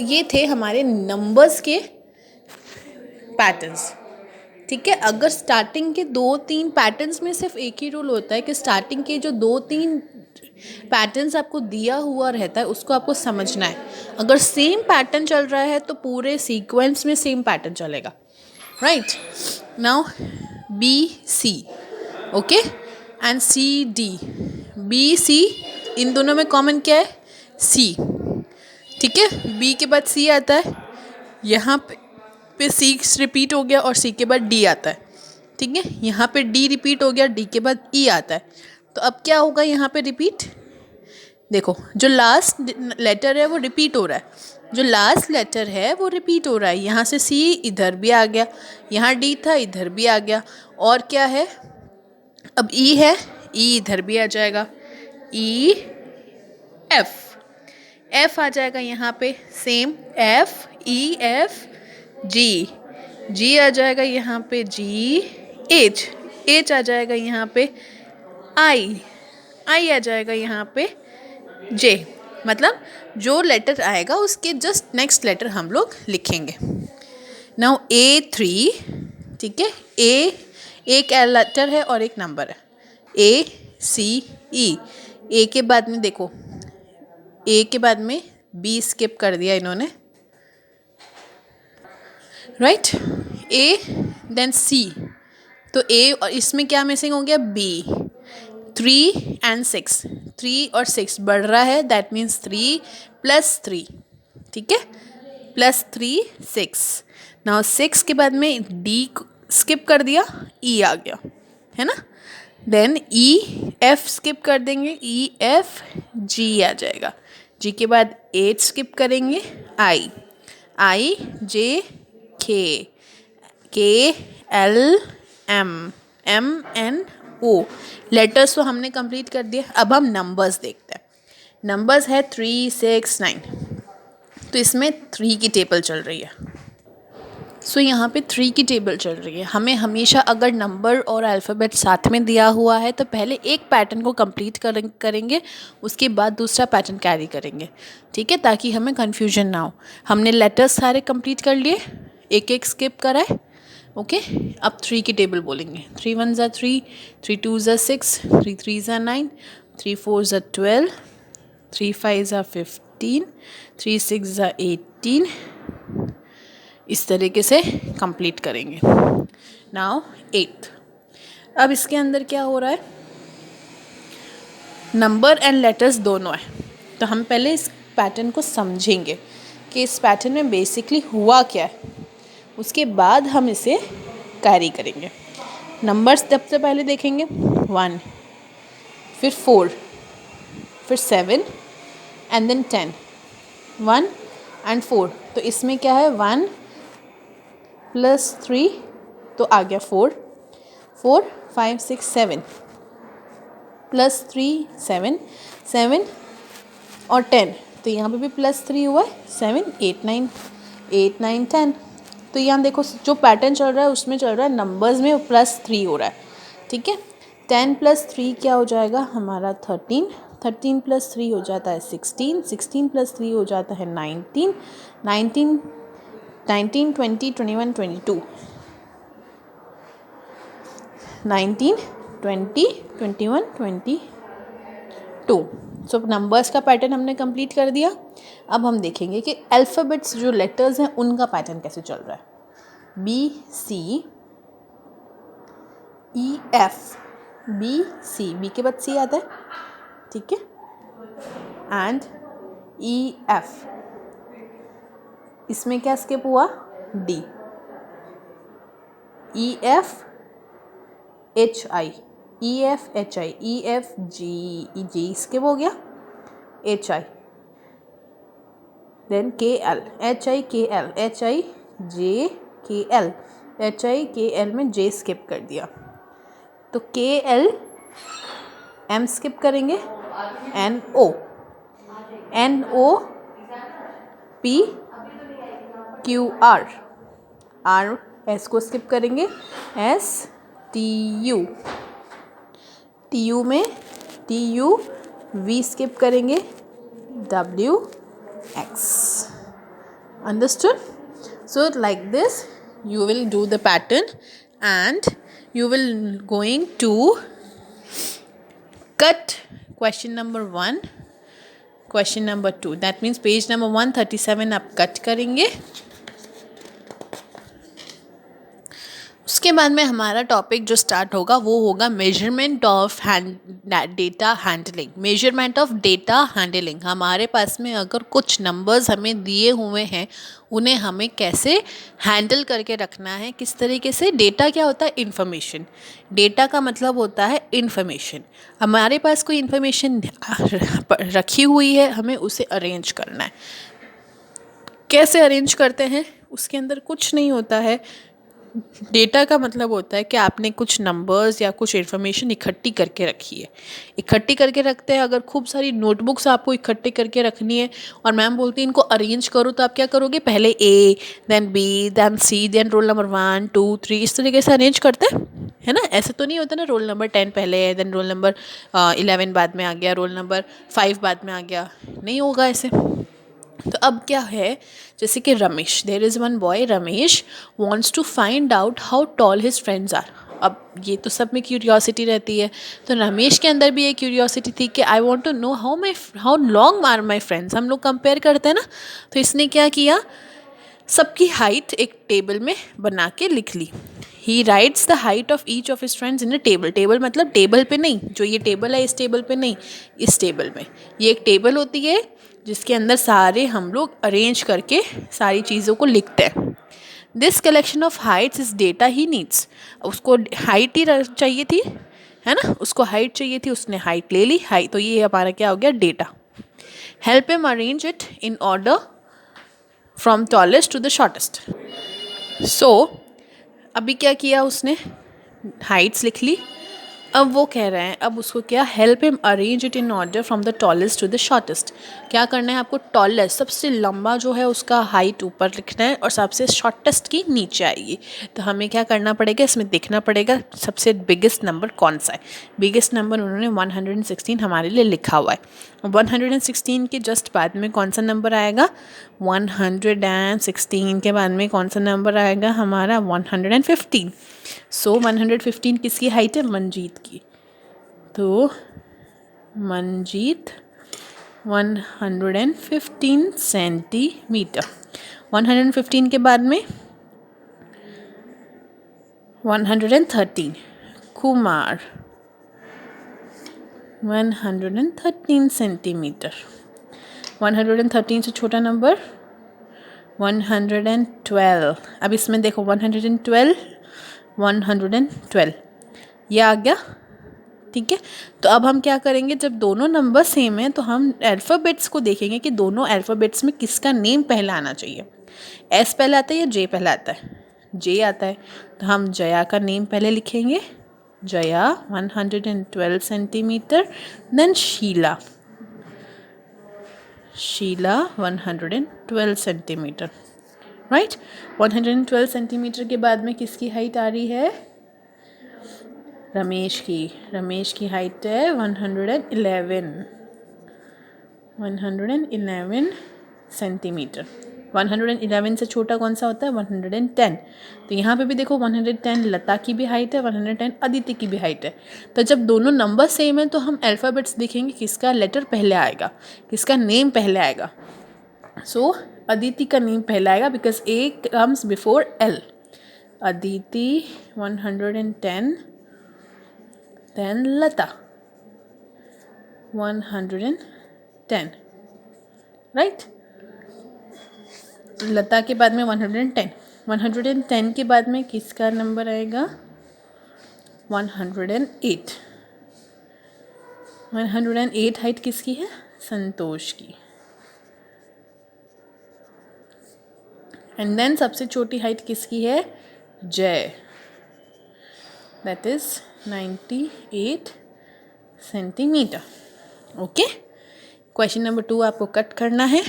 ये थे हमारे नंबर्स के पैटर्न्स। ठीक है, अगर स्टार्टिंग के 2-3 पैटर्न्स में सिर्फ एक ही रूल होता है कि स्टार्टिंग के जो 2-3 पैटर्न्स आपको दिया हुआ रहता है उसको आपको समझना है। अगर सेम पैटर्न चल रहा है तो पूरे सीक्वेंस में सेम पैटर्न चलेगा, right. Now B C, okay, and C D. B C, इन दोनों में कॉमन क्या है? सी। ठीक है, बी के बाद सी आता है, यहाँ पे सी रिपीट हो गया और सी के बाद डी आता है। ठीक है, यहाँ पे डी रिपीट हो गया, डी के बाद ई आता है। तो अब क्या होगा यहाँ पे रिपीट? देखो, जो लास्ट लेटर है वो रिपीट हो रहा है, जो लास्ट लेटर है वो रिपीट हो रहा है। यहाँ से सी इधर भी आ गया, यहाँ डी था इधर भी आ गया, और क्या है? अब ई है, ई इधर भी आ जाएगा, ई एफ, एफ आ जाएगा यहाँ पे same, F E F G, G आ जाएगा यहाँ पे, जी एच, एच आ जाएगा यहाँ पे, आई, आई आ जाएगा यहाँ पे, जे। मतलब जो लेटर आएगा उसके जस्ट नेक्स्ट लेटर हम लोग लिखेंगे। नाउ A3, ठीक है, ए एक लेटर है और एक नंबर है, ACE। ए के बाद में देखो, ए के बाद में बी स्किप कर दिया इन्होंने, राइट, ए देन सी, तो ए और इसमें क्या मिसिंग हो गया? बी। 3 and 6, 3 और 6 बढ़ रहा है, दैट मीन्स 3 + 3, ठीक है, +3 6। नाउ 6 के बाद में डी स्किप कर दिया, ई आ गया, है ना। देन ई एफ स्किप कर देंगे, ई एफ जी आ जाएगा, जी के बाद 8 स्किप करेंगे, आई, आई J K, K L M, M N O. Letters तो हमने कंप्लीट कर दिए, अब हम नंबर्स देखते हैं। नंबर्स है 3 6 9, तो इसमें 3 की टेबल चल रही है। सो यहाँ पे 3 की टेबल चल रही है। हमें हमेशा अगर नंबर और अल्फ़ाबेट साथ में दिया हुआ है तो पहले एक पैटर्न को कंप्लीट करेंगे, उसके बाद दूसरा पैटर्न कैरी करेंगे, ठीक है, ताकि हमें कन्फ्यूजन ना हो। हमने लेटर्स सारे कंप्लीट कर लिए, एक एक स्किप करा है, ओके। अब 3 की टेबल बोलेंगे। 3 1 ज़ा 3, 3 2 ज़ा 6, 3 3 ज़ा 9, 3 4 ज़ा 12, 3 5 ज़ा 15, 3 6 ज़ा 18। इस तरीके से कंप्लीट करेंगे। नाउ 8। अब इसके अंदर क्या हो रहा है? नंबर एंड लेटर्स दोनों है, तो हम पहले इस पैटर्न को समझेंगे कि इस पैटर्न में बेसिकली हुआ क्या है, उसके बाद हम इसे कैरी करेंगे। नंबर्स सबसे पहले देखेंगे, 1, फिर 4, फिर 7 एंड देन 10, 1 एंड 4। तो इसमें क्या है? 1 + 3 तो आ गया 4, 4 5 6 7 + 3 7, 7 और 10, तो यहाँ पे भी +3 हुआ है, 7 8 9, 8 9 10। तो यहाँ देखो जो पैटर्न चल रहा है उसमें चल रहा है नंबर्स में +3 हो रहा है, ठीक है। 10 + 3 क्या हो जाएगा हमारा? 13, 13 + 3 हो जाता है 16, 16 + 3 हो जाता है 19, 19 19 20 21 22, 19 20 21 22। सो नंबर्स का पैटर्न हमने कंप्लीट कर दिया। अब हम देखेंगे कि अल्फ़ाबेट्स जो लेटर्स हैं उनका पैटर्न कैसे चल रहा है। B C E F, B C, B के बाद सी आता है, ठीक है, एंड ई एफ। इसमें क्या स्किप हुआ? D, E F H I, E F H I, E F G, G skip हो गया, H I, then K L, H I K L, H I J के L, H I K L में जे skip कर दिया, तो K L M skip करेंगे, N O, N O P Q R, R S को skip करेंगे, S T U, T U में T U V skip करेंगे, W X, Understood? So like this you will do the pattern and you will going to cut question number 1, question number 2. That means page number 137 आप cut करेंगे. उसके बाद में हमारा topic जो start होगा वो होगा measurement of data handling. Measurement of data handling. हमारे पास में अगर कुछ नंबर्स हमें दिए हुए हैं उन्हें हमें कैसे हैंडल करके रखना है, किस तरीके से. डेटा क्या होता है? इन्फॉर्मेशन. डेटा का मतलब होता है इन्फॉर्मेशन. हमारे पास कोई इन्फॉर्मेशन रखी हुई है, हमें उसे अरेंज करना है. कैसे अरेंज करते हैं? उसके अंदर कुछ नहीं होता है. डेटा का मतलब होता है कि आपने कुछ नंबर्स या कुछ इन्फॉर्मेशन इकट्ठी करके रखी है. इकट्ठी करके रखते हैं. अगर खूब सारी नोटबुक्स आपको इकट्ठी करके रखनी है और मैम बोलती है इनको अरेंज करो, तो आप क्या करोगे? पहले ए, देन बी, देन सी, देन रोल नंबर 1, 2, 3 इस तरीके से अरेंज करते हैं, है ना. ऐसे तो नहीं होता ना, रोल नंबर 10 पहले है, देन रोल नंबर 11 बाद में आ गया, रोल नंबर 5 बाद में आ गया. नहीं होगा ऐसे. तो अब क्या है, जैसे कि Ramesh, there is one boy Ramesh wants to find out how tall his friends are. अब ये तो सब में क्यूरियोसिटी रहती है, तो रमेश के अंदर भी ये क्यूरियोसिटी थी कि I want to know how long are my friends. हम लोग कंपेयर करते हैं ना, तो इसने क्या किया, सबकी हाइट एक टेबल में बना के लिख ली. He writes the height of each of his friends in a table. Table मतलब टेबल पे नहीं, जो ये टेबल है इस टेबल पे नहीं, इस टेबल में. ये एक टेबल होती है जिसके अंदर सारे हम लोग अरेंज करके सारी चीज़ों को लिखते हैं. This collection of Heights is data he needs. उसको हाइट ही चाहिए थी, है ना, उसको हाइट चाहिए थी, उसने हाइट ले ली. हाइट तो ये हमारा क्या हो गया? Data. Help him arrange it in order from tallest to the shortest. So अभी क्या किया उसने? हाइट्स लिख ली. अब वो कह रहे हैं, अब उसको क्या, help him arrange it in order from the tallest to the shortest. क्या करना है आपको? टॉलेस्ट सबसे लंबा जो है उसका हाइट ऊपर लिखना है और सबसे शॉर्टेस्ट की नीचे आएगी. तो हमें क्या करना पड़ेगा? इसमें देखना पड़ेगा सबसे बिगेस्ट नंबर कौन सा है. बिगेस्ट नंबर उन्होंने 116 हमारे लिए लिखा हुआ है. 116 के जस्ट बाद में कौन सा नंबर आएगा? 116 के बाद में कौन सा नंबर आएगा हमारा? 115. सो 115 किसकी हाइट है? मंजीत की. तो मंजीत 115 सेंटीमीटर. 115 के बाद में 113. कुमार 113 सेंटीमीटर. 113 से छोटा नंबर 112. अब इसमें देखो 112 ये आ गया. ठीक है. तो अब हम क्या करेंगे, जब दोनों नंबर सेम हैं तो हम अल्फ़ाबेट्स को देखेंगे कि दोनों अल्फ़ाबेट्स में किसका नेम पहला आना चाहिए. एस पहले आता है या जे पहले आता है? जे आता है. तो हम जया का नेम पहले लिखेंगे. Jaya 112 centimetre. Then Sheela 112 centimetre. Right. 112 centimetre के बाद में किसकी हाइट आ रही है? रमेश की हाइट है 111 सेंटीमीटर. 111 से छोटा कौन सा होता है? 110. तो यहाँ पे भी देखो 110 लता की भी हाइट है, 110 अदिति की भी हाइट है. तो जब दोनों नंबर सेम है तो हम अल्फ़ाबेट्स देखेंगे किसका लेटर पहले आएगा, किसका नेम पहले आएगा. सो अदिति का नेम पहले आएगा because A comes before L. Aditi 110. Then Lata 110. Right. Lata के बाद में 110 के बाद में किसका नंबर आएगा? 108. 108 हाइट किसकी है? संतोष की. एंड देन सबसे छोटी हाइट किसकी है? जय. That is 98 centimetre. Okay. Question number 2 आपको कट करना है.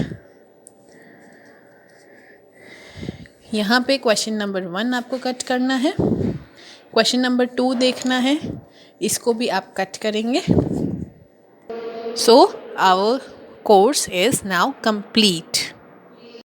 यहाँ पे क्वेश्चन नंबर 1 आपको कट करना है. क्वेश्चन नंबर 2 देखना है, इसको भी आप कट करेंगे. So our course is now complete.